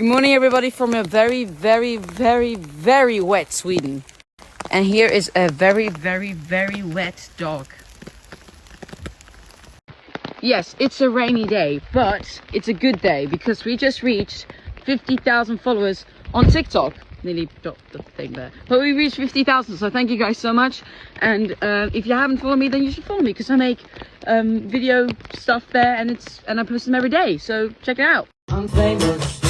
Good morning everybody from a very wet Sweden. And here is a very wet dog. Yes, it's a rainy day, but it's a good day because we just reached 50,000 followers on TikTok. Nearly dropped the thing there, but we reached 50,000, so thank you guys so much. And if you haven't followed me, then you should follow me because I make video stuff there, and I post them every day, so check it out. I'm famous.